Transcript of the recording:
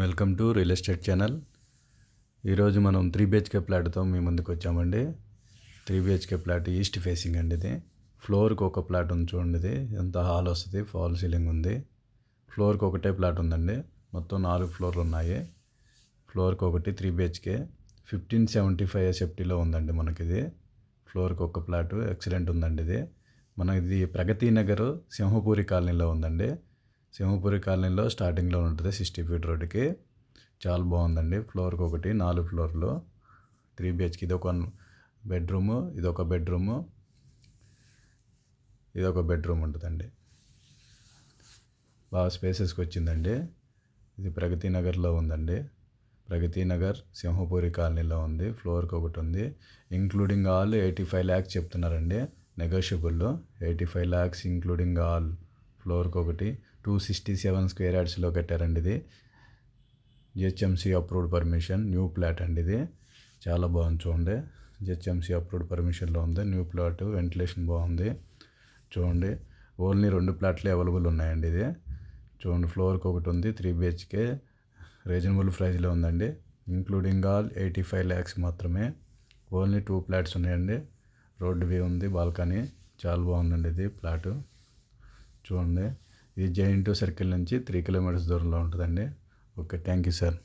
Welcome to real estate channel. ఈరోజు మనం 3 BHK ప్లాట్తో మీ ముందుకు వచ్చామండి. 3 BHK ప్లాట్ ఈస్ట్ ఫేసింగ్ అండి. ఇది ఫ్లోర్కి ఒక ప్లాట్ ఉంది చూడండి. ఇది ఎంత హాల్ వస్తుంది, ఫాల్ సీలింగ్ ఉంది. ఫ్లోర్కి ఒకటే ప్లాట్ ఉందండి. మొత్తం 4 ఫ్లోర్లు ఉన్నాయి. ఫ్లోర్కి ఒకటి 3 BHK 1575 ఎస్ఎఫ్టీలో ఉందండి మనకి. ఇది ఫ్లోర్కి ఒక ప్లాట్ ఎక్సలెంట్ ఉందండి. ఇది ప్రగతి నగర్ సింహపూరి కాలనీలో ఉందండి. సింహపూరి కాలనీలో స్టార్టింగ్లో ఉంటుంది 60 ఫీట్ రోడ్డుకి. చాలా బాగుందండి. ఫ్లోర్కి ఒకటి 4 ఫ్లోర్లు 3 BHK. ఇది ఒక బెడ్రూము, ఇదొక బెడ్రూము, ఇదొక బెడ్రూమ్ ఉంటుందండి. బాగా స్పేసెస్కి వచ్చిందండి. ఇది ప్రగతి నగర్లో ఉందండి. ప్రగతి నగర్ సింహపూరి కాలనీలో ఉంది. ఫ్లోర్కి ఒకటి ఉంది. ఇంక్లూడింగ్ ఆల్ 85 lakhs చెప్తున్నారండి. Negotiable 85 lakhs including all. ఫ్లోర్కి ఒకటి 267 స్క్వేర్ యార్డ్స్లో కట్టారండి. ఇది GHMC approved permission, new plot అండి. ఇది చాలా బాగుంది చూడండి. జిహెచ్ఎంసీ అప్రూవ్డ్ పర్మిషన్లో ఉంది. న్యూ ప్లాట్, వెంటిలేషన్ బాగుంది చూడండి. ఓన్లీ 2 ప్లాట్లు అవైలబుల్ ఉన్నాయండి. ఇది చూడండి. ఫ్లోర్కి ఒకటి ఉంది. 3 BHK రీజనబుల్ ప్రైస్లో ఉందండి. ఇంక్లూడింగ్ ఆల్ 85 lakhs మాత్రమే. ఓన్లీ 2 ప్లాట్స్ ఉన్నాయండి. రోడ్డు వే ఉంది, బాల్కనీ. చాలా బాగుందండి ఇది ప్లాటు చూడండి. ఇది జైంట్ సర్కిల్ నుంచి 3 kilometers దూరంలో ఉంటుందండి. Okay, thank you sir.